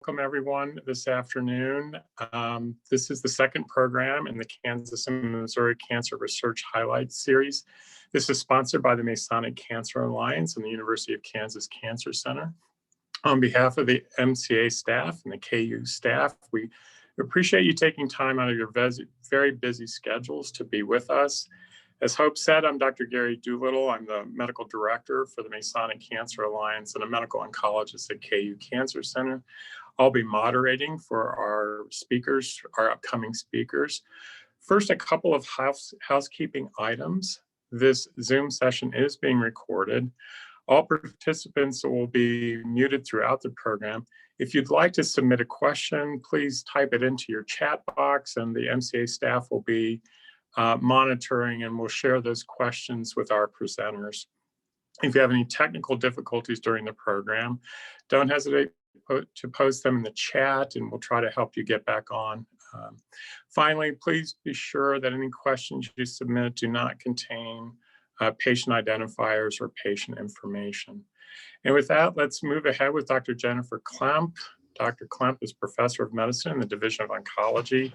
welcome everyone this afternoon. This is the second program in the Kansas and Missouri Cancer Research Highlights Series. This is sponsored by the Masonic Cancer Alliance and the University of Kansas Cancer Center. On behalf of the MCA staff and the KU staff, we appreciate you taking time out of your very busy schedules to be with us. As Hope said, I'm Dr. Gary Doolittle. I'm the medical director for the Masonic Cancer Alliance and a medical oncologist at KU Cancer Center. I'll be moderating for our speakers, our upcoming speakers. First, a couple of housekeeping items. This Zoom session is being recorded. All participants will be muted throughout the program. If you'd like to submit a question, please type it into your chat box and the MCA staff will be monitoring and we'll share those questions with our presenters. If you have any technical difficulties during the program, don't hesitate to post them in the chat and we'll try to help you get back on. Finally, please be sure that any questions you submit do not contain patient identifiers or patient information. And with that, let's move ahead with Dr. Jennifer Klemp. Dr. Klemp is Professor of Medicine in the Division of Oncology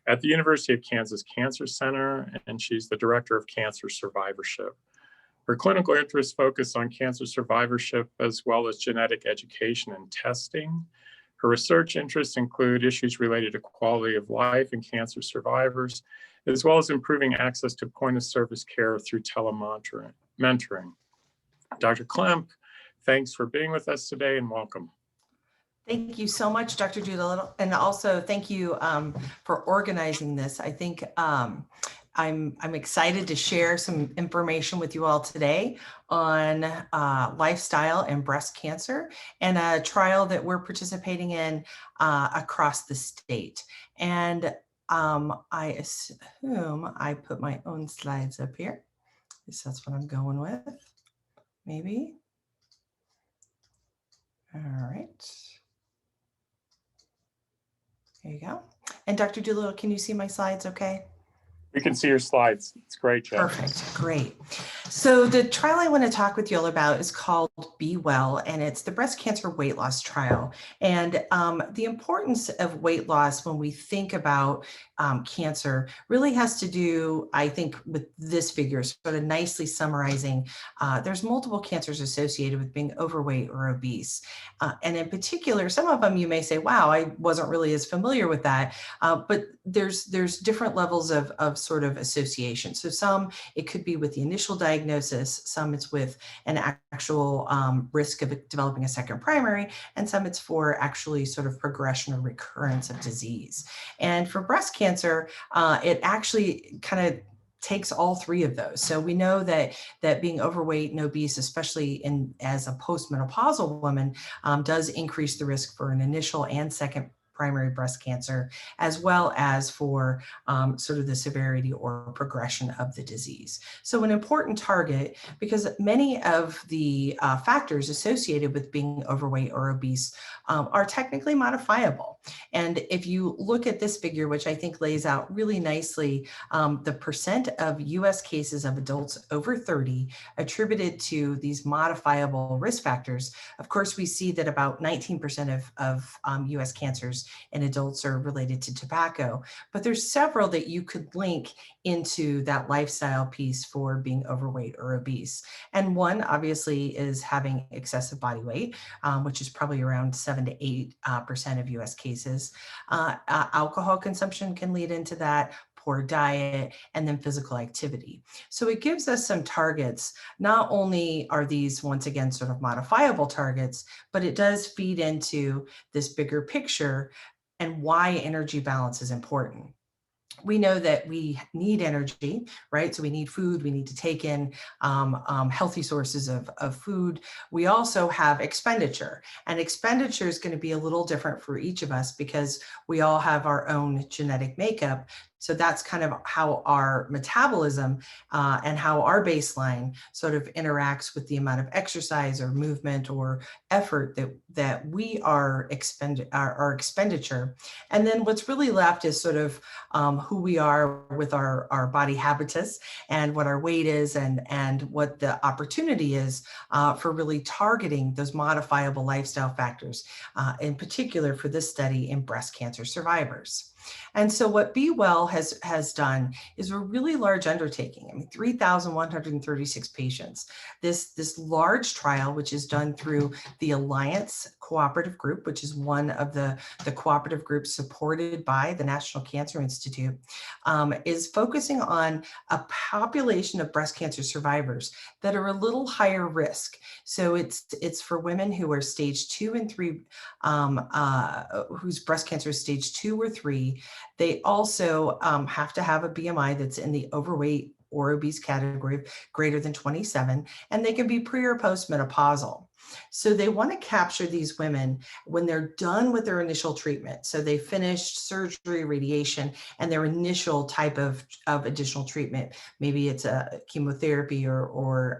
at the University of Kansas Cancer Center, and she's the Director of Cancer Survivorship. Her clinical interests focus on cancer survivorship as well as genetic education and testing. Her research interests include issues related to quality of life in cancer survivors, as well as improving access to point-of-service care through tele-mentoring. Dr. Klemp, thanks for being with us today and welcome. Thank you so much, Dr. Doolittle, and also thank you for organizing this. I think I'm excited to share some information with you all today on lifestyle and breast cancer and a trial that we're participating in across the state. And I assume I put my own slides up here. At least that's what I'm going with, maybe. All right. There you go. And Dr. Doolittle, can you see my slides okay? We can see your slides. It's great, Jeff. Perfect, great. So the trial I want to talk with you all about is called BWEL, and it's the breast cancer weight loss trial. And the importance of weight loss when we think about cancer really has to do, I think, with this figure, sort of nicely summarizing. There's multiple cancers associated with being overweight or obese. And in particular, some of them you may say, wow, I wasn't really as familiar with that. But there's different levels of sort of association. So some, it could be with the initial diagnosis, some it's with an actual risk of developing a second primary, and some it's for actually sort of progression or recurrence of disease. And for breast cancer, it actually kind of takes all three of those. So we know that being overweight and obese, especially as a postmenopausal woman, does increase the risk for an initial and second primary breast cancer, as well as for sort of the severity or progression of the disease. So an important target, because many of the factors associated with being overweight or obese are technically modifiable. And if you look at this figure, which I think lays out really nicely the percent of US cases of adults over 30 attributed to these modifiable risk factors, of course, we see that about 19% of US cancers in adults are related to tobacco, but there's several that you could link into that lifestyle piece for being overweight or obese. And one obviously is having excessive body weight, which is probably around 7 to 8% of US cases. Alcohol consumption can lead into that, poor diet, and then physical activity. So it gives us some targets. Not only are these, once again, sort of modifiable targets, but it does feed into this bigger picture and why energy balance is important. We know that we need energy, right? So we need food, we need to take in healthy sources of food. We also have expenditure, and expenditure is going to be a little different for each of us because we all have our own genetic makeup So that's kind of how our metabolism and how our baseline sort of interacts with the amount of exercise or movement or effort that we are our expenditure. And then what's really left is sort of who we are with our body habitus and what our weight is and what the opportunity is for really targeting those modifiable lifestyle factors, in particular for this study in breast cancer survivors. And so what BWEL has done is a really large undertaking. I mean, 3,136 patients. This large trial, which is done through the Alliance Cooperative Group, which is one of the cooperative groups supported by the National Cancer Institute, is focusing on a population of breast cancer survivors that are a little higher risk. So it's for women who are stage 2 and 3, whose breast cancer is stage 2 or 3. They also have to have a BMI that's in the overweight or obese category greater than 27, and they can be pre or post-menopausal. So they want to capture these women when they're done with their initial treatment. So they finished surgery, radiation, and their initial type of additional treatment. Maybe it's a chemotherapy or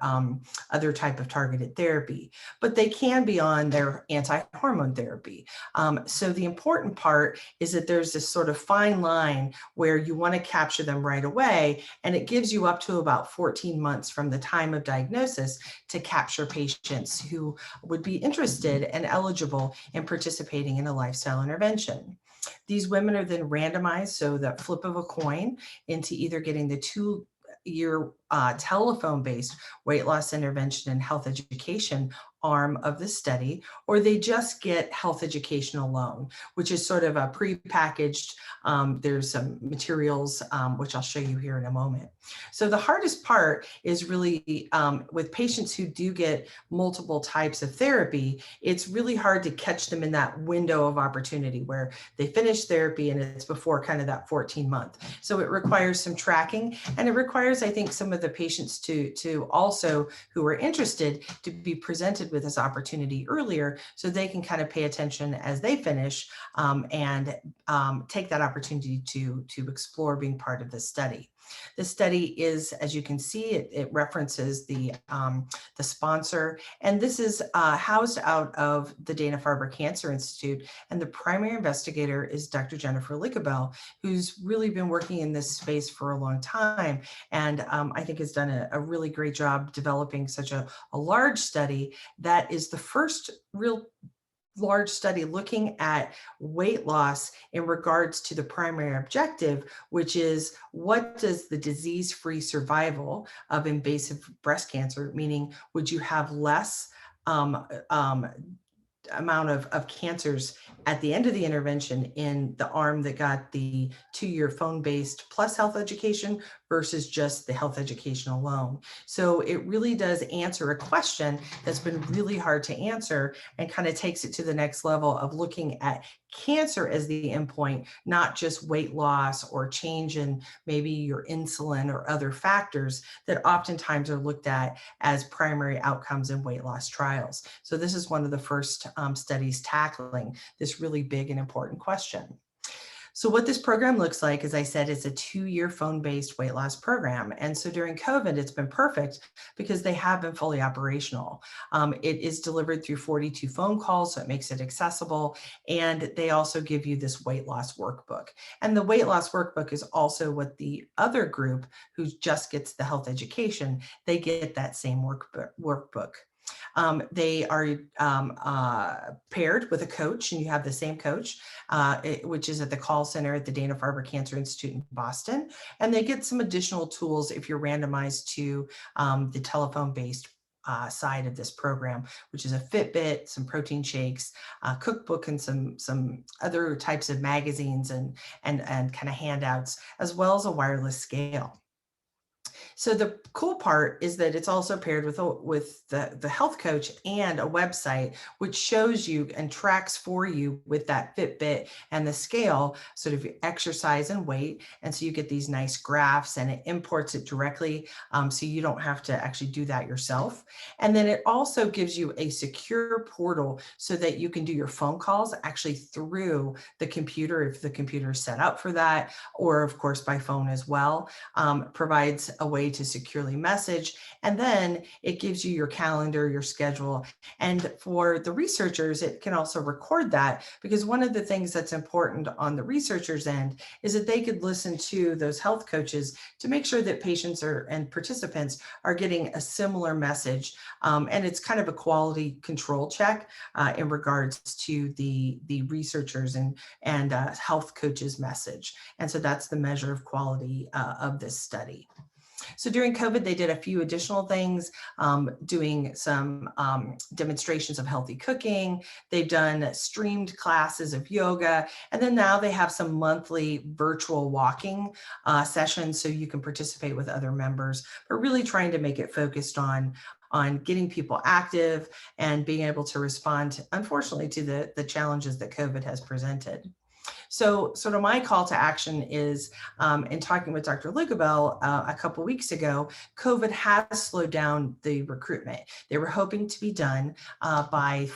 other type of targeted therapy, but they can be on their anti-hormone therapy. So the important part is that there's this sort of fine line where you want to capture them right away, and it gives you up to about 14 months from the time of diagnosis to capture patients who would be interested and eligible in participating in a lifestyle intervention. These women are then randomized, so that flip of a coin, into either getting the 2-year telephone-based weight loss intervention and health education arm of the study, or they just get health education alone, which is sort of a pre-packaged, there's some materials, which I'll show you here in a moment. So the hardest part is really with patients who do get multiple types of therapy, it's really hard to catch them in that window of opportunity where they finish therapy and it's before kind of that 14-month. So it requires some tracking, and it requires, I think, some of the patients to also, who are interested, to be presented with this opportunity earlier so they can kind of pay attention as they finish and take that opportunity to explore being part of this study. The study is, as you can see, it references the sponsor, and this is housed out of the Dana-Farber Cancer Institute, and the primary investigator is Dr. Jennifer Lickabell, who's really been working in this space for a long time, and I think has done a really great job developing such a large study that is the first real large study looking at weight loss in regards to the primary objective, which is what does the disease-free survival of invasive breast cancer, meaning would you have less amount of cancers at the end of the intervention in the arm that got the 2-year phone-based plus health education versus just the health education alone. So it really does answer a question that's been really hard to answer and kind of takes it to the next level of looking at cancer as the endpoint, not just weight loss or change in maybe your insulin or other factors that oftentimes are looked at as primary outcomes in weight loss trials. So this is one of the first studies tackling this really big and important question. So what this program looks like, as I said, is a 2-year phone-based weight loss program. And so during COVID, it's been perfect because they have been fully operational. It is delivered through 42 phone calls, so it makes it accessible. And they also give you this weight loss workbook. And the weight loss workbook is also what the other group who just gets the health education, they get that same workbook. They are paired with a coach, and you have the same coach, which is at the call center at the Dana-Farber Cancer Institute in Boston. And they get some additional tools if you're randomized to the telephone-based side of this program, which is a Fitbit, some protein shakes, a cookbook, and some other types of magazines and kind of handouts, as well as a wireless scale. So the cool part is that it's also paired with the health coach and a website, which shows you and tracks for you with that Fitbit and the scale, sort of exercise and weight. And so you get these nice graphs, and it imports it directly. So you don't have to actually do that yourself. And then it also gives you a secure portal so that you can do your phone calls actually through the computer, if the computer is set up for that, or of course by phone as well. Provides a way to securely message, and then it gives you your calendar, your schedule. And for the researchers, it can also record that, because one of the things that's important on the researchers' end is that they could listen to those health coaches to make sure that patients and participants are getting a similar message. And it's kind of a quality control check in regards to the researchers and health coaches' message. And so that's the measure of quality of this study. So during COVID, they did a few additional things, doing some demonstrations of healthy cooking. They've done streamed classes of yoga. And then now they have some monthly virtual walking sessions so you can participate with other members, but really trying to make it focused on getting people active and being able to respond, unfortunately, to the challenges that COVID has presented. So sort of my call to action is, in talking with Dr. Lugabel a couple weeks ago, COVID has slowed down the recruitment. They were hoping to be done by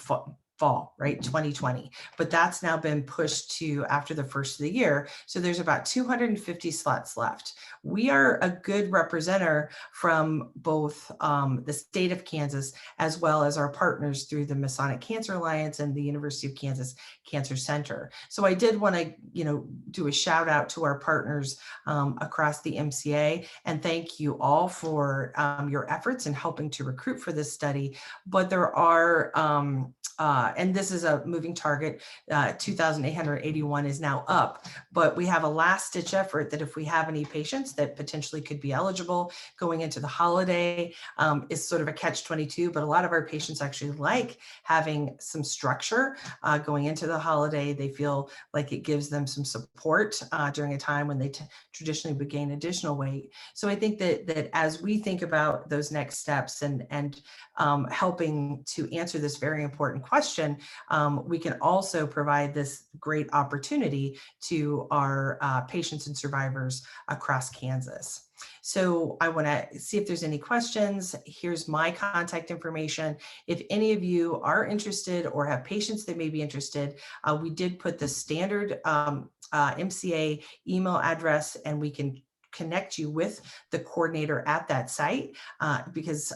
fall, right, 2020, but that's now been pushed to after the first of the year. So there's about 250 slots left. We are a good representative from both the state of Kansas, as well as our partners through the Masonic Cancer Alliance and the University of Kansas Cancer Center. So I did want to, do a shout out to our partners across the MCA, and thank you all for your efforts in helping to recruit for this study. But there are, and this is a moving target, 2,881 is now up, but we have a last ditch effort that if we have any patients that potentially could be eligible going into the holiday, is sort of a catch-22, but a lot of our patients actually like having some structure going into the holiday. They feel like it gives them some support during a time when they traditionally would gain additional weight. So I think that as we think about those next steps and helping to answer this very important question, we can also provide this great opportunity to our patients and survivors across Kansas. So I want to see if there's any questions. Here's my contact information. If any of you are interested or have patients that may be interested, we did put the standard MCA email address, and we can connect you with the coordinator at that site because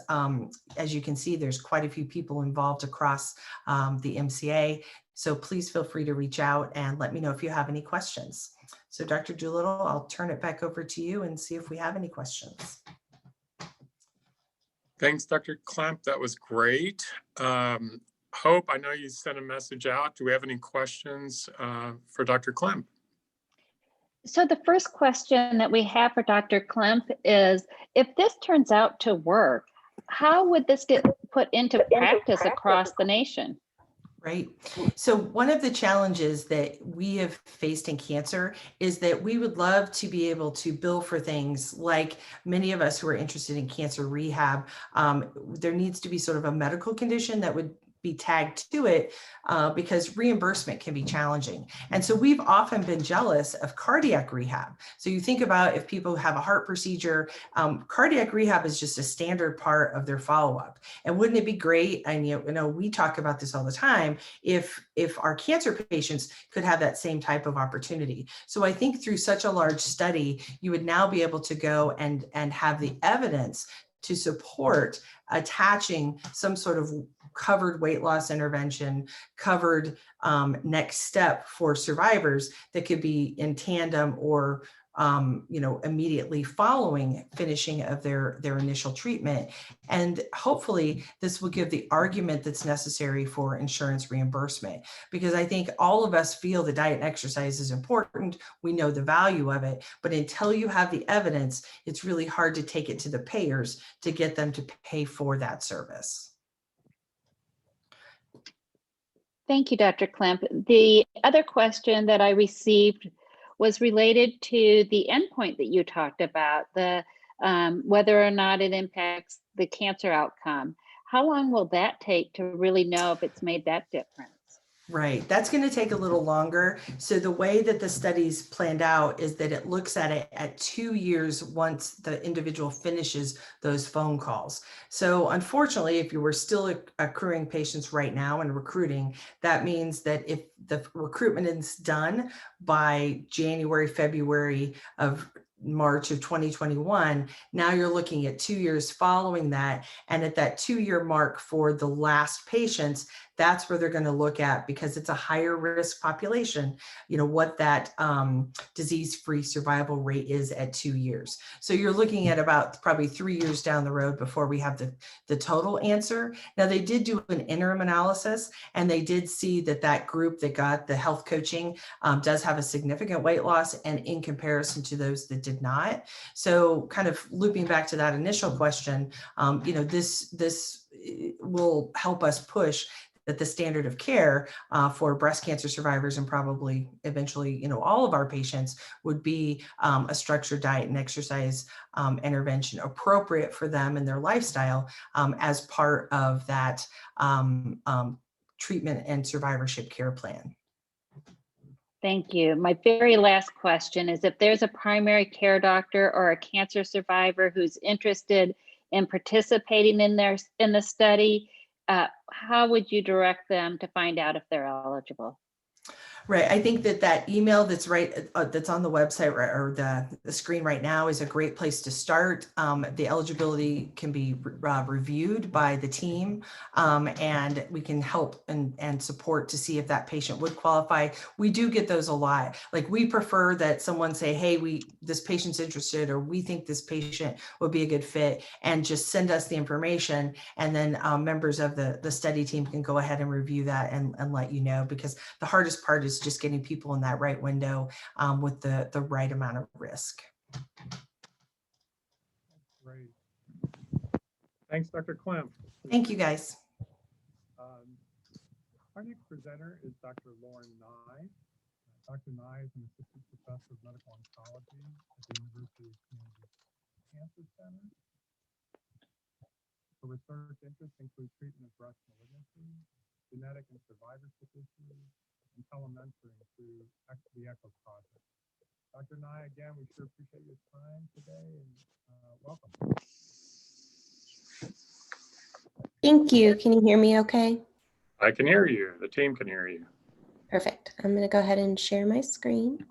as you can see, there's quite a few people involved across the MCA. So please feel free to reach out and let me know if you have any questions. So Dr. Doolittle, I'll turn it back over to you and see if we have any questions. Thanks, Dr. Klemp. That was great. Hope, I know you sent a message out. Do we have any questions for Dr. Klemp? So the first question that we have for Dr. Klemp is, if this turns out to work, how would this get put into practice across the nation? Right. So one of the challenges that we have faced in cancer is that we would love to be able to bill for things like many of us who are interested in cancer rehab. There needs to be sort of a medical condition that would be tagged to it because reimbursement can be challenging. And so we've often been jealous of cardiac rehab. So you think about if people have a heart procedure, cardiac rehab is just a standard part of their follow-up. And wouldn't it be great? And we talk about this all the time, if our cancer patients could have that same type of opportunity. So I think through such a large study, you would now be able to go and have the evidence to support attaching some sort of covered weight loss intervention, covered next step for survivors that could be in tandem or immediately following finishing of their initial treatment. And hopefully this will give the argument that's necessary for insurance reimbursement, because I think all of us feel the diet and exercise is important. We know the value of it, but until you have the evidence, it's really hard to take it to the payers to get them to pay for that service. Thank you, Dr. Klemp. The other question that I received was related to the endpoint that you talked about, the whether or not it impacts the cancer outcome. How long will that take to really know if it's made that difference? Right, that's going to take a little longer. So the way that the study's planned out is that it looks at it at 2 years once the individual finishes those phone calls. So unfortunately, if you were still accruing patients right now and recruiting, that means that if the recruitment is done by January, February of March of 2021, now you're looking at 2 years following that. And at that 2-year mark for the last patients, that's where they're going to look at, because it's a higher risk population, what that disease-free survival rate is at 2 years. So you're looking at about probably 3 years down the road before we have the total answer. Now, they did do an interim analysis, and they did see that group that got the health coaching does have a significant weight loss, and in comparison to those that did not. So kind of looping back to that initial question, this will help us push that the standard of care for breast cancer survivors, and probably eventually, all of our patients, would be a structured diet and exercise intervention appropriate for them and their lifestyle as part of that treatment and survivorship care plan. Thank you. My very last question is, if there's a primary care doctor or a cancer survivor who's interested in participating in the study, how would you direct them to find out if they're eligible? Right. I think that email that's that's on the website, or the screen right now, is a great place to start. The eligibility can be reviewed by the team, and we can help and support to see if that patient would qualify. We do get those a lot. Like, we prefer that someone say, hey, this patient's interested, or we think this patient would be a good fit, and just send us the information. And then members of the study team can go ahead and review that and let you know, because the hardest part is just getting people in that right window with the right amount of risk. Great. Thanks, Dr. Klemp. Thank you, guys. Our next presenter is Dr. Lauren Nye. Dr. Nye is an assistant professor of medical oncology at the University of Kansas Cancer Center. Her research interests include treatment of breast malignancy, genetic and survivorship issues, and tele-mentoring through the ECHO project. Dr. Nye, again, we sure appreciate your time today, and welcome. Thank you. Can you hear me okay? I can hear you. The team can hear you. Perfect. I'm going to go ahead and share my screen.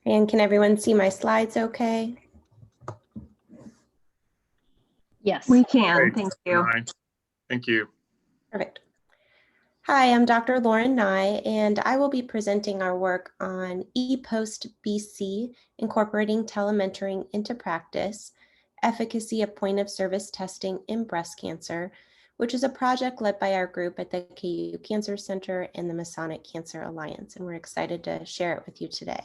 And can everyone see my slides okay? Yes. We can. Great. Thank you. Thank you. Perfect. Hi, I'm Dr. Lauren Nye, and I will be presenting our work on ePOST BC, incorporating tele-mentoring into practice, efficacy of point-of-service testing in breast cancer, which is a project led by our group at the KU Cancer Center and the Masonic Cancer Alliance, and we're excited to share it with you today.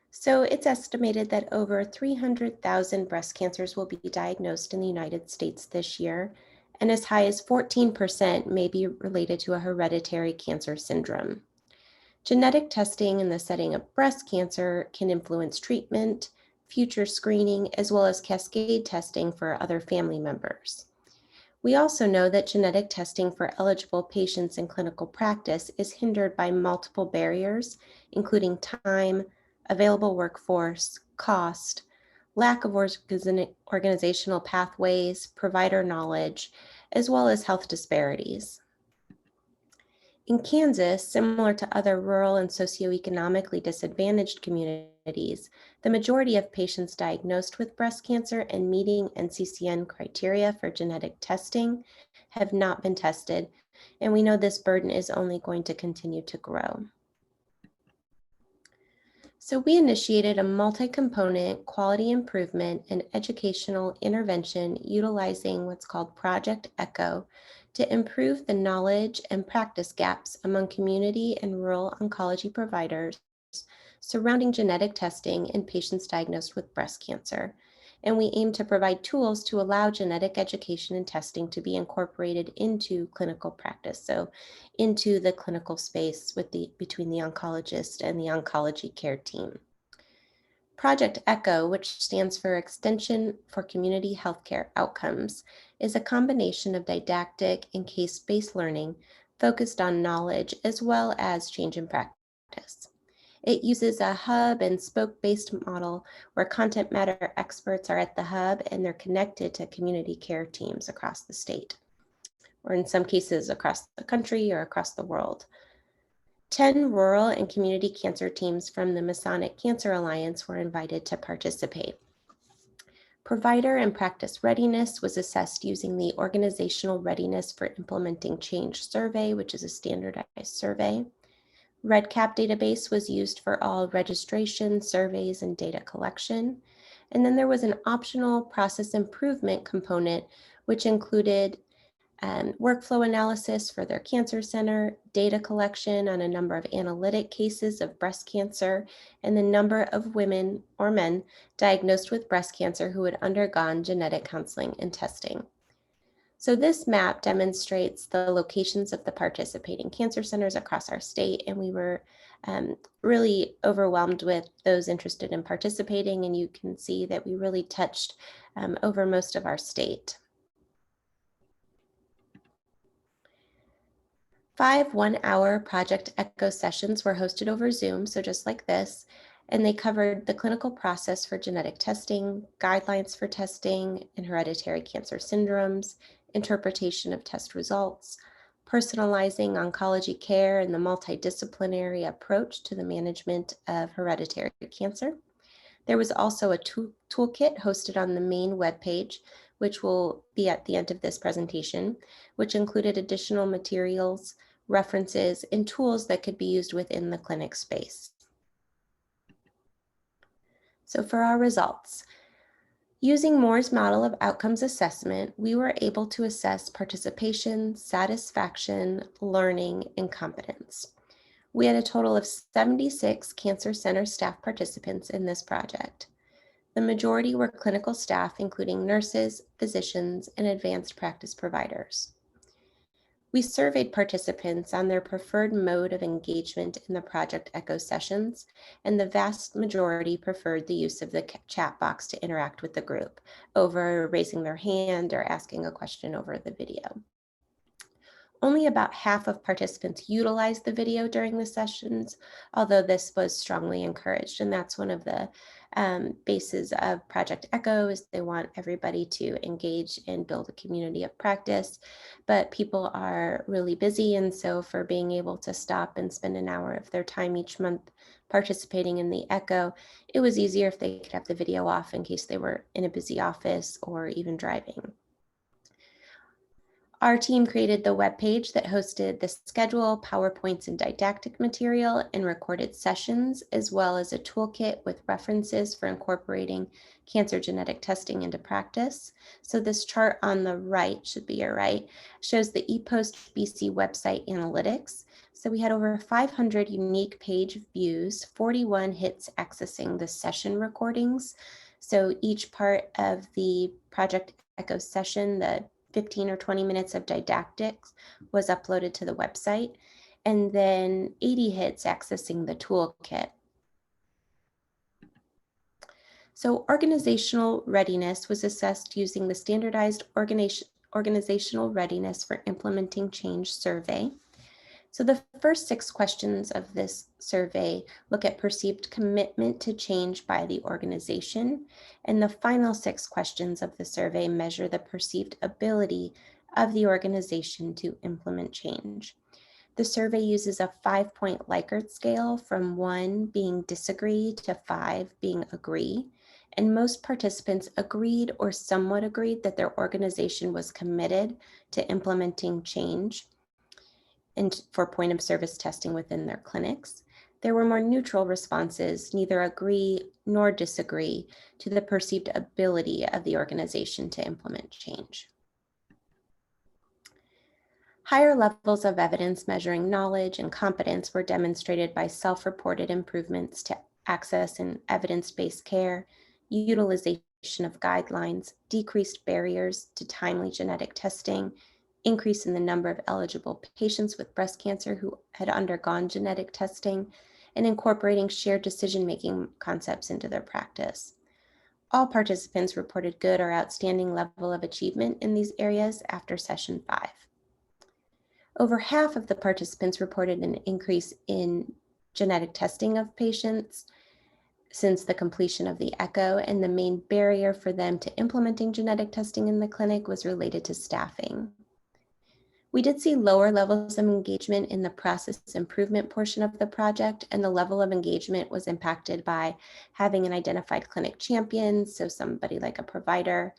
So it's estimated that over 300,000 breast cancers will be diagnosed in the United States this year, and as high as 14% may be related to a hereditary cancer syndrome. Genetic testing in the setting of breast cancer can influence treatment, future screening, as well as cascade testing for other family members. We also know that genetic testing for eligible patients in clinical practice is hindered by multiple barriers, including time, available workforce, cost, lack of organizational pathways, provider knowledge, as well as health disparities. In Kansas, similar to other rural and socioeconomically disadvantaged communities, the majority of patients diagnosed with breast cancer and meeting NCCN criteria for genetic testing have not been tested, and we know this burden is only going to continue to grow. So we initiated a multi-component quality improvement and educational intervention utilizing what's called Project ECHO to improve the knowledge and practice gaps among community and rural oncology providers surrounding genetic testing in patients diagnosed with breast cancer. and we aim to provide tools to allow genetic education and testing to be incorporated into clinical practice, so into the clinical space between the oncologist and the oncology care team. Project ECHO, which stands for Extension for Community Healthcare Outcomes, is a combination of didactic and case-based learning focused on knowledge as well as change in practice. It uses a hub and spoke-based model where content matter experts are at the hub and they're connected to community care teams across the state, or in some cases across the country or across the world. 10 rural and community cancer teams from the Masonic Cancer Alliance were invited to participate. Provider and practice readiness was assessed using the Organizational Readiness for Implementing Change survey, which is a standardized survey. REDCap database was used for all registration, surveys, and data collection. And then there was an optional process improvement component, which included workflow analysis for their cancer center, data collection on a number of analytic cases of breast cancer, and the number of women or men diagnosed with breast cancer who had undergone genetic counseling and testing. So this map demonstrates the locations of the participating cancer centers across our state, and we were really overwhelmed with those interested in participating, and you can see that we really touched over most of our state. 5 one-hour Project ECHO sessions were hosted over Zoom, so just like this, and they covered the clinical process for genetic testing, guidelines for testing and hereditary cancer syndromes, interpretation of test results, personalizing oncology care, and the multidisciplinary approach to the management of hereditary cancer. There was also a toolkit hosted on the main webpage, which will be at the end of this presentation, which included additional materials, references, and tools that could be used within the clinic space. So for our results, using Moore's model of outcomes assessment, we were able to assess participation, satisfaction, learning, and competence. We had a total of 76 Cancer Center staff participants in this project. The majority were clinical staff, including nurses, physicians, and advanced practice providers. We surveyed participants on their preferred mode of engagement in the Project ECHO sessions, and the vast majority preferred the use of the chat box to interact with the group over raising their hand or asking a question over the video. Only about half of participants utilized the video during the sessions, although this was strongly encouraged. And that's one of the bases of Project ECHO, is they want everybody to engage and build a community of practice. But people are really busy, and so for being able to stop and spend an hour of their time each month participating in the ECHO, it was easier if they could have the video off in case they were in a busy office or even driving. Our team created the webpage that hosted the schedule, PowerPoints, and didactic material, and recorded sessions, as well as a toolkit with references for incorporating cancer genetic testing into practice. So this chart on the right, should be your right, shows the ePOST BC website analytics. So we had over 500 unique page views, 41 hits accessing the session recordings. So each part of the Project ECHO session, the 15 or 20 minutes of didactics, was uploaded to the website, and then 80 hits accessing the toolkit. So organizational readiness was assessed using the standardized organizational readiness for implementing change survey. So the first 6 questions of this survey look at perceived commitment to change by the organization, and the final 6 questions of the survey measure the perceived ability of the organization to implement change. The survey uses a 5-point Likert scale, from 1 being disagree to 5 being agree, and most participants agreed or somewhat agreed that their organization was committed to implementing change and for point of service testing within their clinics. There were more neutral responses, neither agree nor disagree, to the perceived ability of the organization to implement change. Higher levels of evidence measuring knowledge and competence were demonstrated by self-reported improvements to access and evidence-based care, utilization of guidelines, decreased barriers to timely genetic testing, increase in the number of eligible patients with breast cancer who had undergone genetic testing, and incorporating shared decision-making concepts into their practice. All participants reported good or outstanding level of achievement in these areas after session 5. Over half of the participants reported an increase in genetic testing of patients since the completion of the echo, and the main barrier for them to implementing genetic testing in the clinic was related to staffing. We did see lower levels of engagement in the process improvement portion of the project, and the level of engagement was impacted by having an identified clinic champion, so somebody like a provider,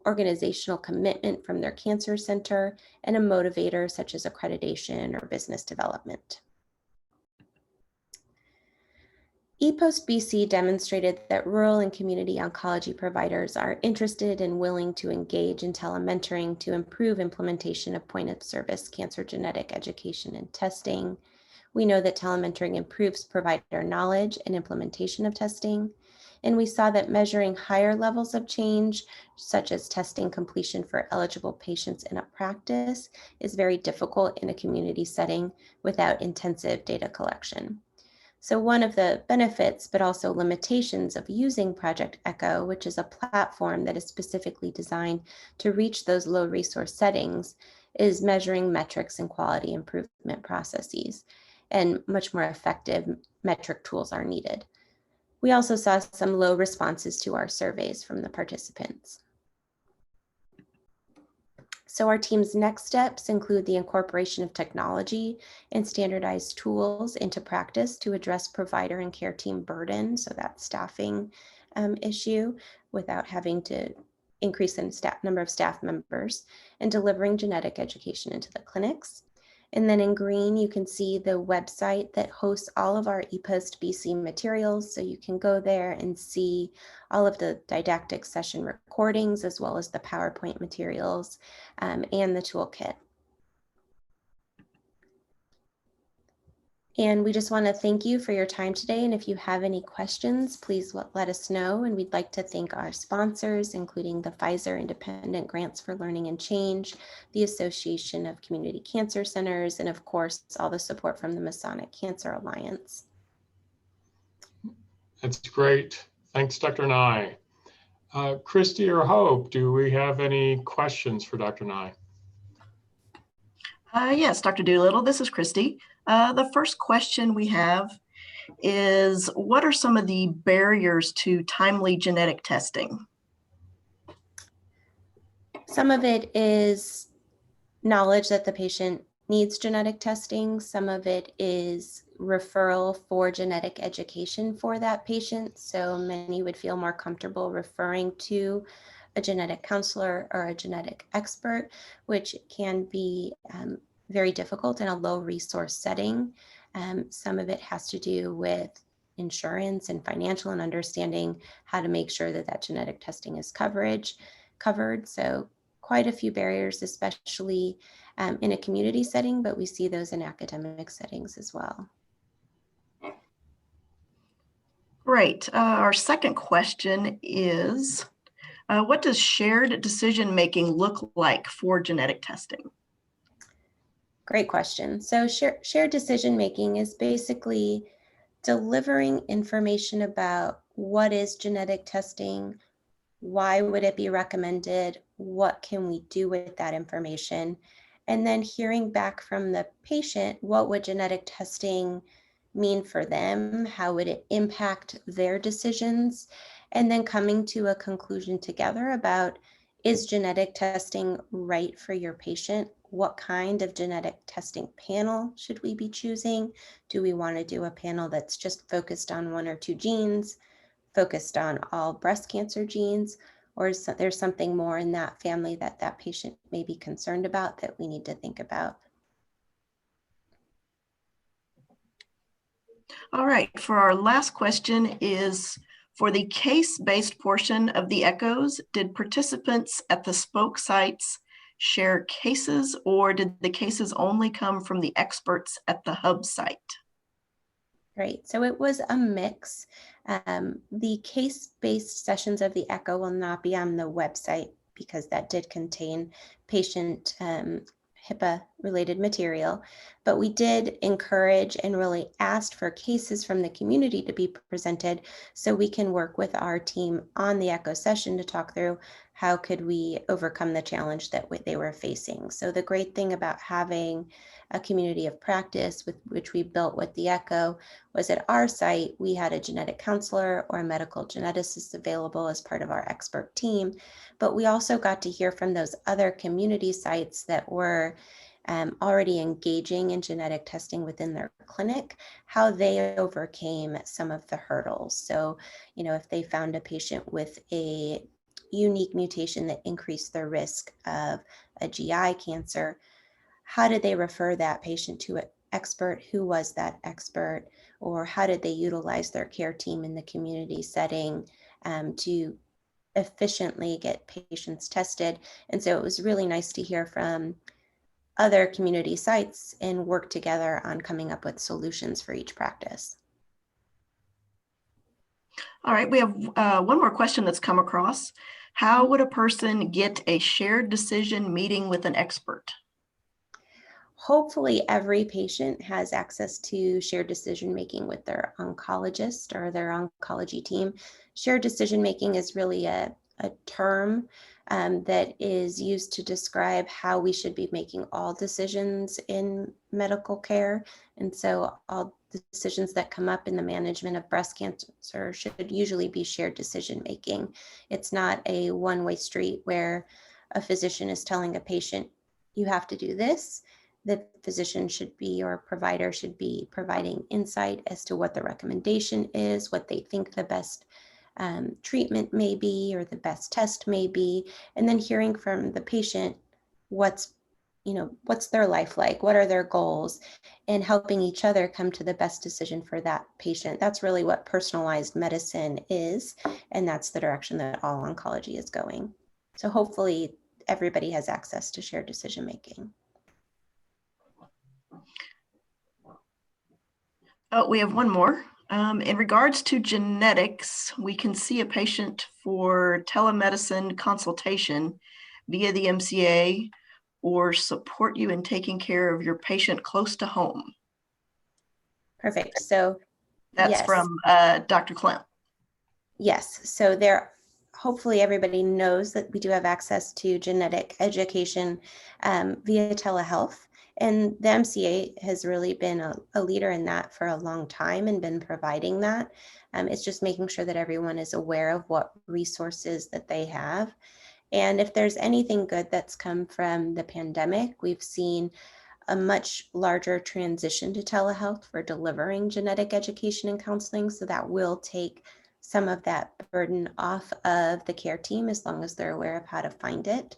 organizational commitment from their cancer center, and a motivator such as accreditation or business development. ePOST BC demonstrated that rural and community oncology providers are interested and willing to engage in tele-mentoring to improve implementation of point-of-service cancer genetic education and testing. We know that tele-mentoring improves provider knowledge and implementation of testing, and we saw that measuring higher levels of change, such as testing completion for eligible patients in a practice, is very difficult in a community setting without intensive data collection. So one of the benefits, but also limitations of using Project ECHO, which is a platform that is specifically designed to reach those low resource settings, is measuring metrics and quality improvement processes, and much more effective metric tools are needed. We also saw some low responses to our surveys from the participants. So our team's next steps include the incorporation of technology and standardized tools into practice to address provider and care team burden, so that staffing issue, without having to increase the number of staff members, and delivering genetic education into the clinics. And then in green, you can see the website that hosts all of our ePOST BC materials. So you can go there and see all of the didactic session recordings, as well as the PowerPoint materials and the toolkit. And we just want to thank you for your time today. And if you have any questions, please let us know. And we'd like to thank our sponsors, including the Pfizer Independent Grants for Learning and Change, the Association of Community Cancer Centers, and of course, all the support from the Masonic Cancer Alliance. That's great. Thanks, Dr. Nye. Christy or Hope, do we have any questions for Dr. Nye? Yes, Dr. Doolittle, this is Christy. The first question we have is, what are some of the barriers to timely genetic testing? Some of it is knowledge that the patient needs genetic testing. Some of it is referral for genetic education for that patient. So many would feel more comfortable referring to a genetic counselor or a genetic expert, which can be very difficult in a low resource setting. Some of it has to do with insurance and financial and understanding how to make sure that that genetic testing is covered. So quite a few barriers, especially in a community setting, but we see those in academic settings as well. Great. Our second question is, what does shared decision-making look like for genetic testing? Great question. So shared decision-making is basically delivering information about what is genetic testing, why would it be recommended, what can we do with that information, and then hearing back from the patient, what would genetic testing mean for them, how would it impact their decisions, and then coming to a conclusion together about, is genetic testing right for your patient? What kind of genetic testing panel should we be choosing? Do we want to do a panel that's just focused on 1 or 2 genes, focused on all breast cancer genes, or is there something more in that family that that patient may be concerned about that we need to think about? All right, for our last question is, for the case-based portion of the echoes, did participants at the spoke sites share cases, or did the cases only come from the experts at the hub site? Right, so it was a mix. The case-based sessions of the echo will not be on the website because that did contain patient HIPAA-related material, but we did encourage and really asked for cases from the community to be presented so we can work with our team on the echo session to talk through how could we overcome the challenge that they were facing. So the great thing about having a community of practice with which we built with the echo was at our site, we had a genetic counselor or a medical geneticist available as part of our expert team, but we also got to hear from those other community sites that were already engaging in genetic testing within their clinic, how they overcame some of the hurdles. So, if they found a patient with a unique mutation that increased their risk of a GI cancer, how did they refer that patient to an expert? Who was that expert? Or how did they utilize their care team in the community setting to efficiently get patients tested? And so it was really nice to hear from other community sites and work together on coming up with solutions for each practice. All right, we have one more question that's come across. How would a person get a shared decision meeting with an expert? Hopefully every patient has access to shared decision-making with their oncologist or their oncology team. Shared decision-making is really a term that is used to describe how we should be making all decisions in medical care. And so all decisions that come up in the management of breast cancer should usually be shared decision-making. It's not a one-way street where a physician is telling a patient, you have to do this. The physician should be, or provider should be, providing insight as to what the recommendation is, what they think the best treatment may be, or the best test may be, and then hearing from the patient what's their life like, what are their goals, and helping each other come to the best decision for that patient. That's really what personalized medicine is, and that's the direction that all oncology is going. So hopefully everybody has access to shared decision making. Oh, we have one more. In regards to genetics, we can see a patient for telemedicine consultation via the MCA or support you in taking care of your patient close to home. Perfect. So that's yes. From Dr. Klemp. Yes. So hopefully everybody knows that we do have access to genetic education via telehealth. And the MCA has really been a leader in that for a long time and been providing that. It's just making sure that everyone is aware of what resources that they have. And if there's anything good that's come from the pandemic, we've seen a much larger transition to telehealth for delivering genetic education and counseling. So that will take some of that burden off of the care team as long as they're aware of how to find it.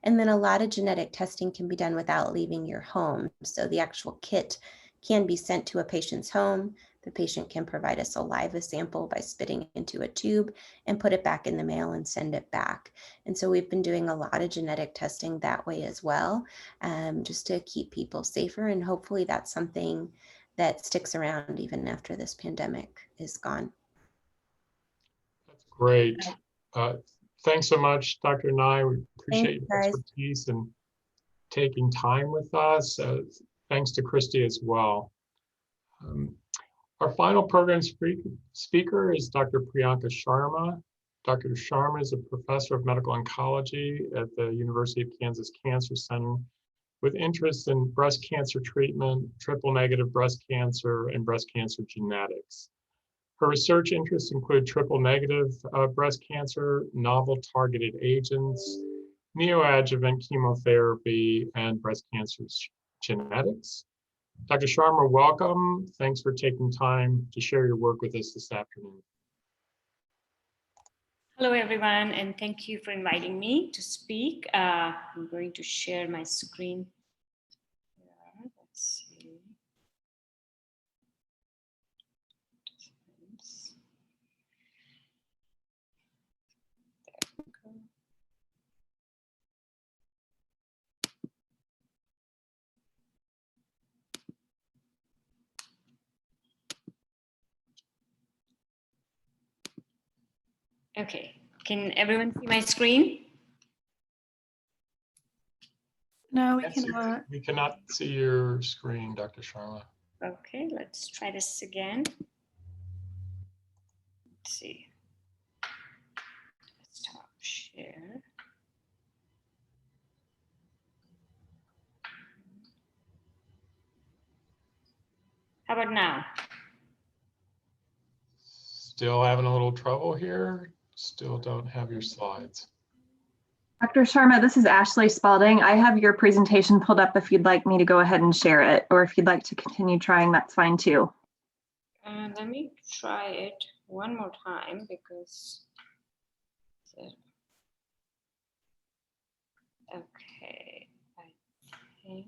And then a lot of genetic testing can be done without leaving your home. So the actual kit can be sent to a patient's home. The patient can provide a saliva sample by spitting into a tube and put it back in the mail and send it back. And so we've been doing a lot of genetic testing that way as well, just to keep people safer. And hopefully that's something that sticks around even after this pandemic is gone. That's great. Thanks so much, Dr. Nye. We appreciate your guys. expertise and taking time with us. Thanks to Christy as well. Our final program speaker is Dr. Priyanka Sharma. Dr. Sharma is a professor of medical oncology at the University of Kansas Cancer Center with interest in breast cancer treatment, triple-negative breast cancer, and breast cancer genetics. Her research interests include triple-negative breast cancer, novel targeted agents, neoadjuvant chemotherapy, and breast cancer genetics. Dr. Sharma, welcome. Thanks for taking time to share your work with us this afternoon. Hello, everyone, and thank you for inviting me to speak. I'm going to share my screen. Let's see. Okay, can everyone see my screen? No, we Yes, cannot. we cannot see your screen, Dr. Sharma. Okay, let's try this again. Let's see. Stop share. How about now? Still having a little trouble here. Still don't have your slides. Dr. Sharma, this is Ashley Spalding. I have your presentation pulled up if you'd like me to go ahead and share it, or if you'd like to continue trying, that's fine too. Let me try it one more time because. Okay, I think.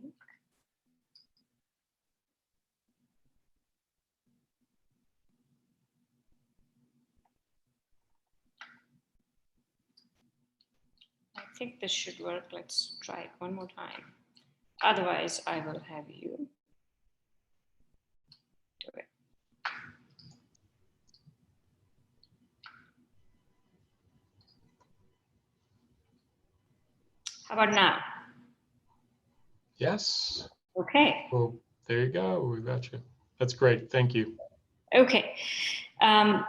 I think this should work. Let's try it one more time. Otherwise, I will have you do it. How about now? Yes. Okay. Well, there you go. We got you. That's great. Thank you. Okay.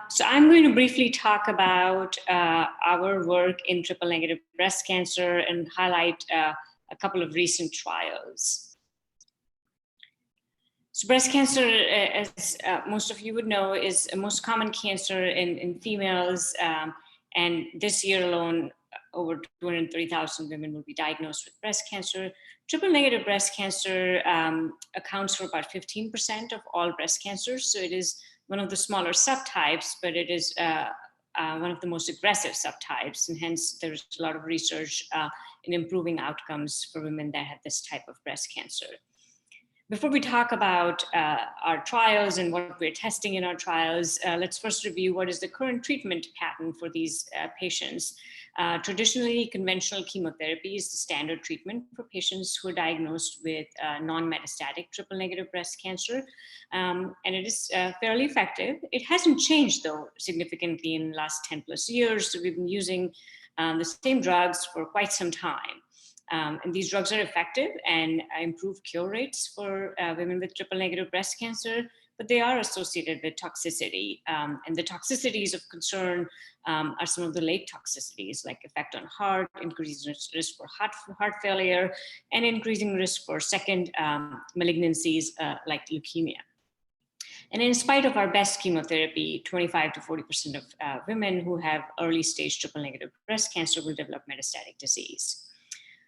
So I'm going to briefly talk about our work in triple negative breast cancer and highlight a couple of recent trials. So breast cancer, as most of you would know, is the most common cancer in females. And this year alone, over 230,000 women will be diagnosed with breast cancer. Triple negative breast cancer accounts for about 15% of all breast cancers. So it is one of the smaller subtypes, but it is one of the most aggressive subtypes. And hence there's a lot of research in improving outcomes for women that have this type of breast cancer. Before we talk about our trials and what we're testing in our trials, let's first review what is the current treatment pattern for these patients. Traditionally, conventional chemotherapy is the standard treatment for patients who are diagnosed with non-metastatic triple negative breast cancer. And it is fairly effective. It hasn't changed though significantly in the last 10 plus years. So we've been using the same drugs for quite some time. And these drugs are effective and improve cure rates for women with triple negative breast cancer, but they are associated with toxicity. And the toxicities of concern are some of the late toxicities, like effect on heart, increasing risk for heart failure, and increasing risk for second malignancies like leukemia. And in spite of our best chemotherapy, 25 to 40% of women who have early stage triple negative breast cancer will develop metastatic disease.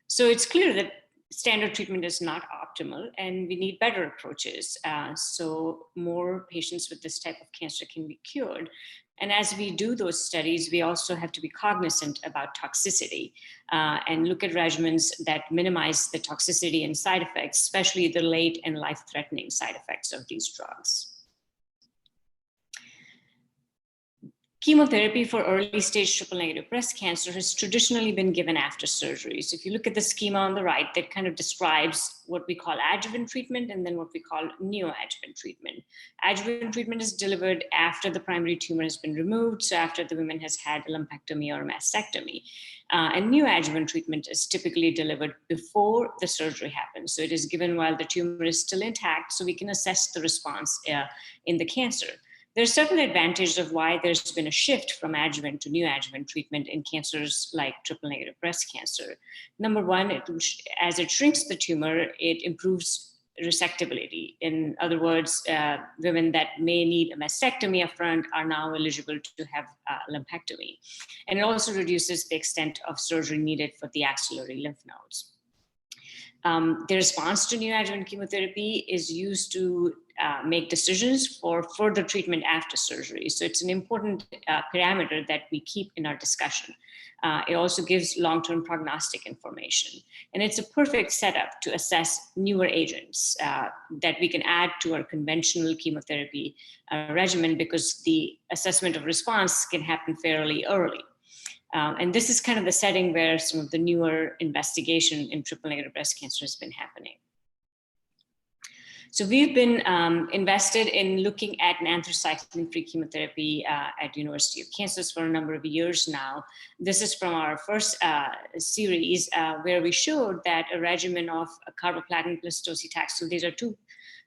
So it's clear that standard treatment is not optimal and we need better approaches. So more patients with this type of cancer can be cured. And as we do those studies, we also have to be cognizant about toxicity and look at regimens that minimize the toxicity and side effects, especially the late and life-threatening side effects of these drugs. Chemotherapy for early stage triple negative breast cancer has traditionally been given after surgery. So if you look at the schema on the right, that kind of describes what we call adjuvant treatment and then what we call neoadjuvant treatment. Adjuvant treatment is delivered after the primary tumor has been removed, so after the woman has had a lumpectomy or a mastectomy. And neoadjuvant treatment is typically delivered before the surgery happens. So it is given while the tumor is still intact, so we can assess the response in the cancer. There's several advantages of why there's been a shift from adjuvant to neoadjuvant treatment in cancers like triple negative breast cancer. Number one, as it shrinks the tumor, it improves resectability. In other words, women that may need a mastectomy upfront are now eligible to have a lumpectomy. And it also reduces the extent of surgery needed for the axillary lymph nodes. The response to neoadjuvant chemotherapy is used to make decisions for further treatment after surgery. So it's an important parameter that we keep in our discussion. It also gives long-term prognostic information. And it's a perfect setup to assess newer agents that we can add to our conventional chemotherapy regimen because the assessment of response can happen fairly early. And this is kind of the setting where some of the newer investigation in triple negative breast cancer has been happening. So we've been invested in looking at an anthracycline-free chemotherapy at University of Kansas for a number of years now. This is from our first series where we showed that a regimen of carboplatin plus docetaxel, these are two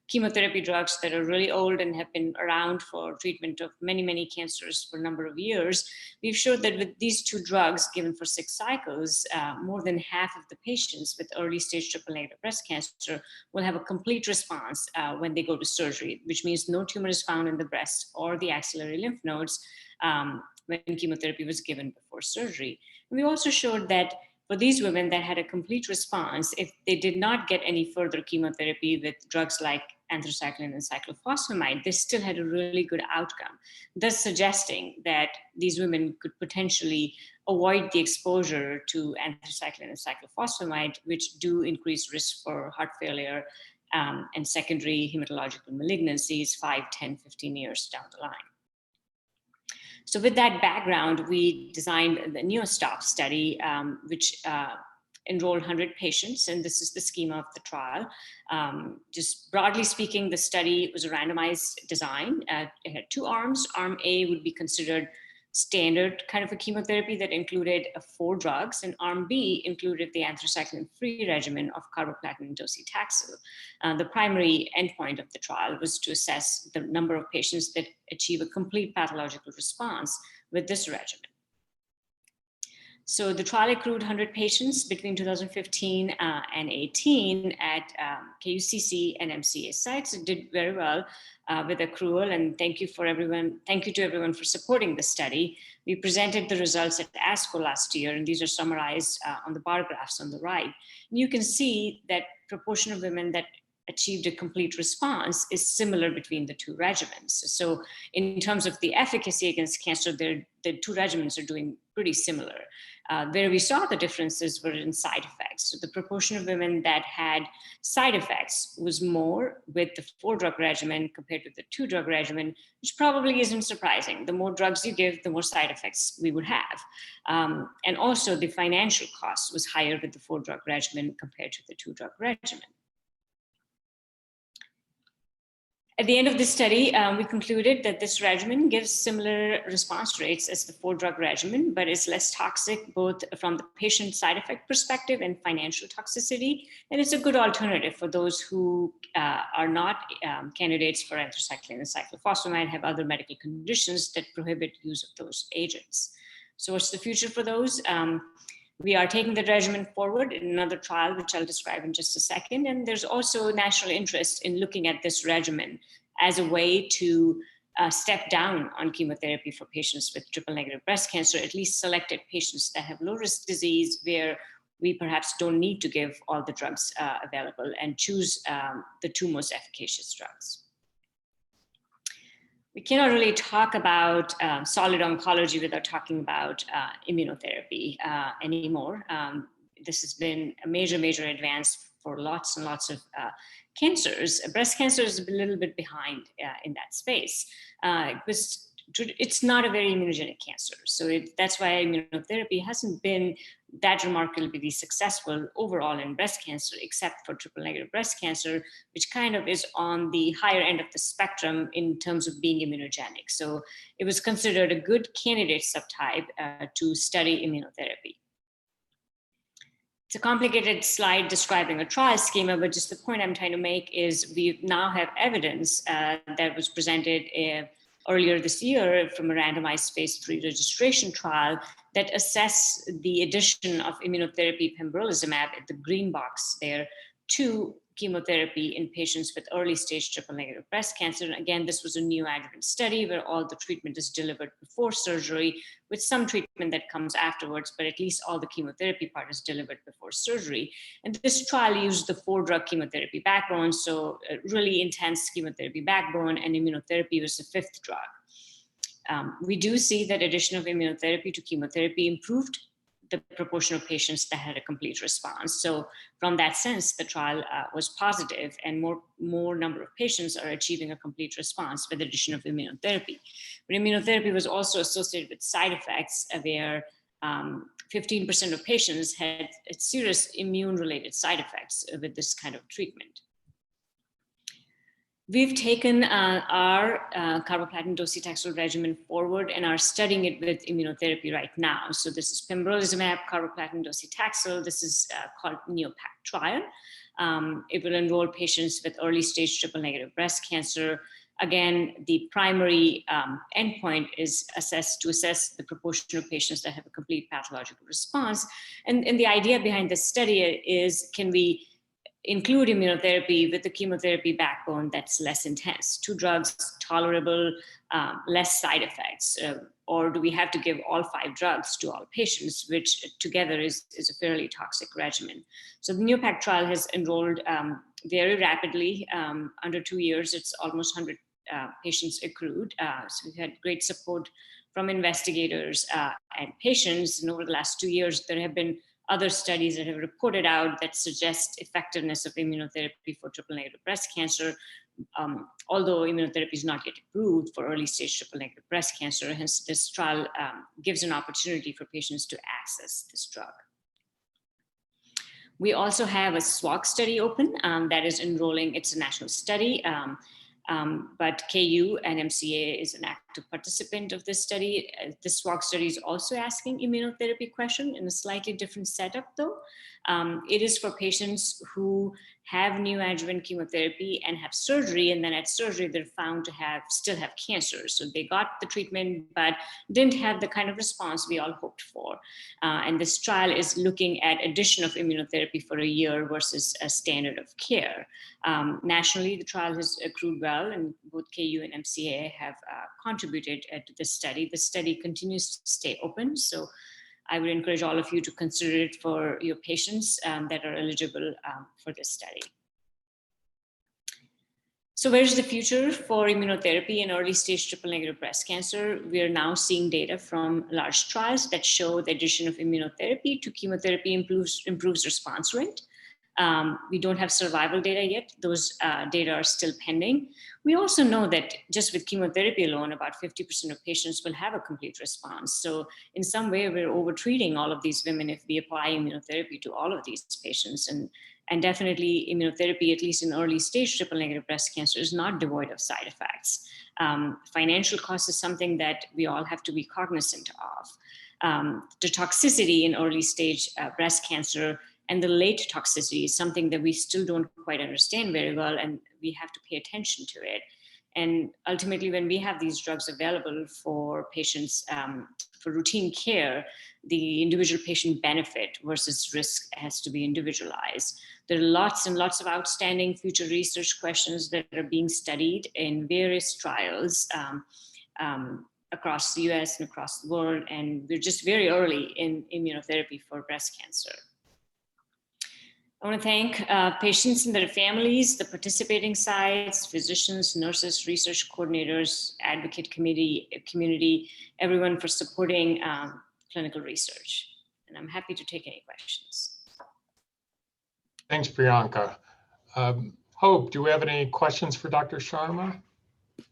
chemotherapy drugs that are really old and have been around for treatment of many, many cancers for a number of years. We've showed that with these two drugs given for 6 cycles, more than half of the patients with early stage triple negative breast cancer will have a complete response when they go to surgery, which means no tumor is found in the breast or the axillary lymph nodes when chemotherapy was given before surgery. And we also showed that for these women that had a complete response, if they did not get any further chemotherapy with drugs like anthracycline and cyclophosphamide, they still had a really good outcome, thus suggesting that these women could potentially avoid the exposure to anthracycline and cyclophosphamide, which do increase risk for heart failure and secondary hematological malignancies 5, 10, 15 years down the line. So with that background, we designed the NeoSTOP study, which enrolled 100 patients, and this is the schema of the trial. Just broadly speaking, the study was a randomized design. It had 2 arms. Arm A would be considered standard kind of a chemotherapy that included 4 drugs, and Arm B included the anthracycline-free regimen of carboplatin and docetaxel. The primary endpoint of the trial was to assess the number of patients that achieve a complete pathological response with this regimen. So the trial accrued 100 patients between 2015 and 18 at KUCC and MCA sites. It did very well with accrual, and thank you to everyone for supporting the study. We presented the results at ASCO last year, and these are summarized on the bar graphs on the right. And you can see that proportion of women that achieved a complete response is similar between the 2 regimens. So in terms of the efficacy against cancer, the 2 regimens are doing pretty similar. Where we saw the differences were in side effects. So the proportion of women that had side effects was more with the 4-drug regimen compared to the 2-drug regimen, which probably isn't surprising. The more drugs you give, the more side effects we would have. And also the financial cost was higher with the 4-drug regimen compared to the 2-drug regimen. At the end of the study, we concluded that this regimen gives similar response rates as the 4-drug regimen, but is less toxic both from the patient side effect perspective and financial toxicity. And it's a good alternative for those who are not candidates for anthracycline and cyclophosphamide, have other medical conditions that prohibit use of those agents. So what's the future for those? We are taking the regimen forward in another trial, which I'll describe in just a second. And there's also national interest in looking at this regimen as a way to step down on chemotherapy for patients with triple negative breast cancer, at least selected patients that have low risk disease where we perhaps don't need to give all the drugs available and choose the 2 most efficacious drugs. We cannot really talk about solid oncology without talking about immunotherapy anymore. This has been a major advance for lots and lots of cancers. Breast cancer is a little bit behind in that space. It's not a very immunogenic cancer. So that's why immunotherapy hasn't been that remarkably successful overall in breast cancer, except for triple negative breast cancer, which kind of is on the higher end of the spectrum in terms of being immunogenic. So it was considered a good candidate subtype to study immunotherapy. It's a complicated slide describing a trial schema, but just the point I'm trying to make is we now have evidence that was presented earlier this year from a randomized phase 3 registration trial that assess the addition of immunotherapy pembrolizumab at the green box there to chemotherapy in patients with early stage triple negative breast cancer. And again, this was a neoadjuvant study where all the treatment is delivered before surgery with some treatment that comes afterwards, but at least all the chemotherapy part is delivered before surgery. And this trial used the 4-drug chemotherapy backbone, so a really intense chemotherapy backbone, and immunotherapy was the 5th drug. We do see that addition of immunotherapy to chemotherapy improved the proportion of patients that had a complete response. So from that sense, the trial was positive, and more number of patients are achieving a complete response with addition of immunotherapy. But immunotherapy was also associated with side effects where 15% of patients had serious immune-related side effects with this kind of treatment. We've taken our carboplatin docetaxel regimen forward and are studying it with immunotherapy right now. So this is pembrolizumab, carboplatin docetaxel. This is called NeoPACT trial. It will enroll patients with early stage triple negative breast cancer. Again, the primary endpoint is to assess the proportion of patients that have a complete pathological response. And the idea behind this study is, can we include immunotherapy with the chemotherapy backbone that's less intense, 2 drugs, tolerable, less side effects, or do we have to give all 5 drugs to all patients, which together is a fairly toxic regimen. So the NeoPACT trial has enrolled very rapidly. Under 2 years, it's almost 100 patients accrued. So we've had great support from investigators and patients. And over the last 2 years, there have been other studies that have reported out that suggest effectiveness of immunotherapy for triple negative breast cancer, although immunotherapy is not yet approved for early stage triple negative breast cancer. Hence, this trial gives an opportunity for patients to access this drug. We also have a SWOG study open that is enrolling. It's a national study. But KU and MCA is an active participant of this study. This SWOG study is also asking immunotherapy question in a slightly different setup though. It is for patients who have neoadjuvant chemotherapy and have surgery, and then at surgery they're found to still have cancer. So they got the treatment but didn't have the kind of response we all hoped for. And this trial is looking at addition of immunotherapy for a year versus a standard of care. Nationally, the trial has accrued well, and both KU and MCA have contributed to this study. The study continues to stay open, so I would encourage all of you to consider it for your patients that are eligible for this study. So where's the future for immunotherapy in early stage triple negative breast cancer? We are now seeing data from large trials that show the addition of immunotherapy to chemotherapy improves response rate. We don't have survival data yet. Those data are still pending. We also know that just with chemotherapy alone, about 50% of patients will have a complete response. So in some way, we're overtreating all of these women if we apply immunotherapy to all of these patients. And definitely immunotherapy, at least in early stage triple negative breast cancer, is not devoid of side effects. Financial cost is something that we all have to be cognizant of. The toxicity in early stage breast cancer and the late toxicity is something that we still don't quite understand very well, and we have to pay attention to it. And ultimately, when we have these drugs available for patients for routine care, the individual patient benefit versus risk has to be individualized. There are lots and lots of outstanding future research questions that are being studied in various trials across the US and across the world, and we're just very early in immunotherapy for breast cancer. I want to thank patients and their families, the participating sites, physicians, nurses, research coordinators, advocate community, everyone for supporting clinical research. And I'm happy to take any questions. Thanks, Priyanka. Hope, do we have any questions for Dr. Sharma?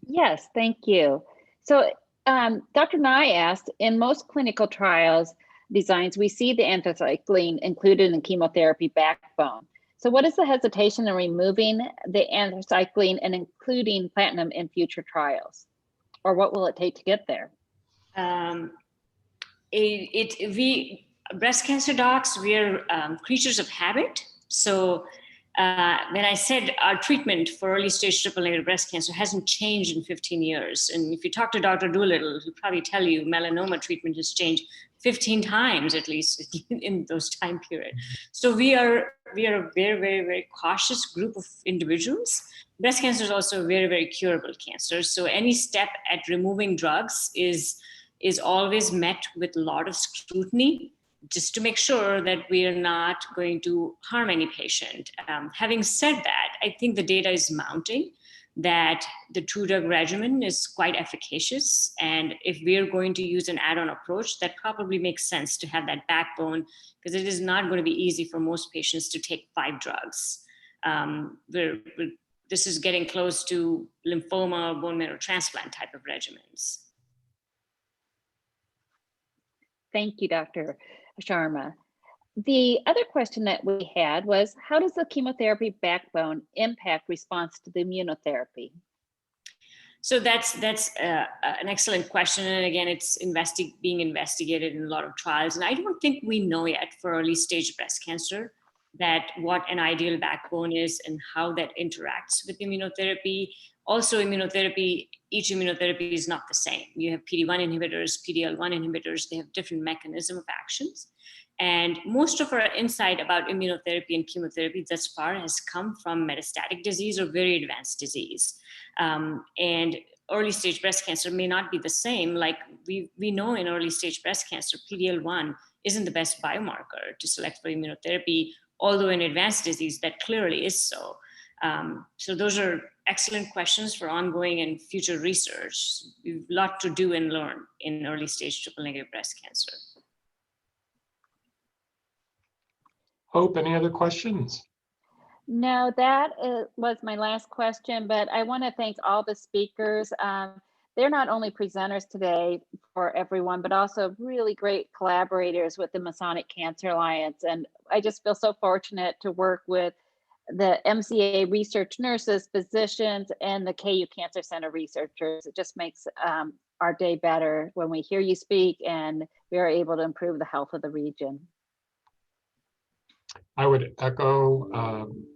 Yes, thank you. So Dr. Nye asked, in most clinical trials designs, we see the anthracycline included in chemotherapy backbone. So what is the hesitation in removing the anthracycline and including platinum in future trials? Or what will it take to get there? Breast cancer docs, we're creatures of habit. So when I said our treatment for early stage triple negative breast cancer hasn't changed in 15 years. And if you talk to Dr. Doolittle, he'll probably tell you melanoma treatment has changed 15 times at least in those time period. So we are a very, very, very cautious group of individuals. Breast cancer is also a very, very curable cancer. So any step at removing drugs is always met with a lot of scrutiny, just to make sure that we are not going to harm any patient. Having said that, I think the data is mounting that the 2-drug regimen is quite efficacious. And if we're going to use an add-on approach, that probably makes sense to have that backbone, because it is not going to be easy for most patients to take 5 drugs. This is getting close to lymphoma, bone marrow transplant type of regimens. Thank you, Dr. Sharma. The other question that we had was, how does the chemotherapy backbone impact response to the immunotherapy? So that's an excellent question. And again, it's being investigated in a lot of trials. And I don't think we know yet for early stage breast cancer that what an ideal backbone is and how that interacts with immunotherapy. Also, each immunotherapy is not the same. You have PD-1 inhibitors, PD-L1 inhibitors, they have different mechanism of actions. And most of our insight about immunotherapy and chemotherapy thus far has come from metastatic disease or very advanced disease. And early stage breast cancer may not be the same. Like we know in early stage breast cancer, PD-L1 isn't the best biomarker to select for immunotherapy, although in advanced disease that clearly is so. So those are excellent questions for ongoing and future research. We've a lot to do and learn in early stage triple negative breast cancer. Hope, any other questions? No, that was my last question, but I want to thank all the speakers. They're not only presenters today for everyone, but also really great collaborators with the Masonic Cancer Alliance. And I just feel so fortunate to work with the MCA research nurses, physicians, and the KU Cancer Center researchers. It just makes our day better when we hear you speak and we are able to improve the health of the region. I would echo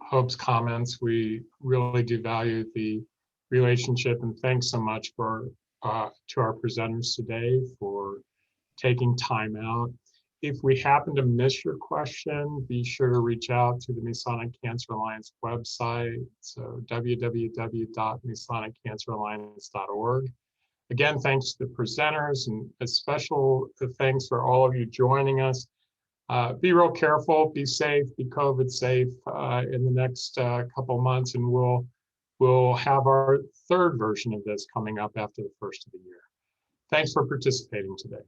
Hope's comments. We really do value the relationship, and thanks so much for to our presenters today for taking time out. If we happen to miss your question, be sure to reach out to the Masonic Cancer Alliance website, so www.masoniccanceralliance.org. Again, thanks to the presenters, and a special thanks for all of you joining us. Be real careful, be safe, be COVID safe in the next couple months, and we'll have our third version of this coming up after the first of the year. Thanks for participating today.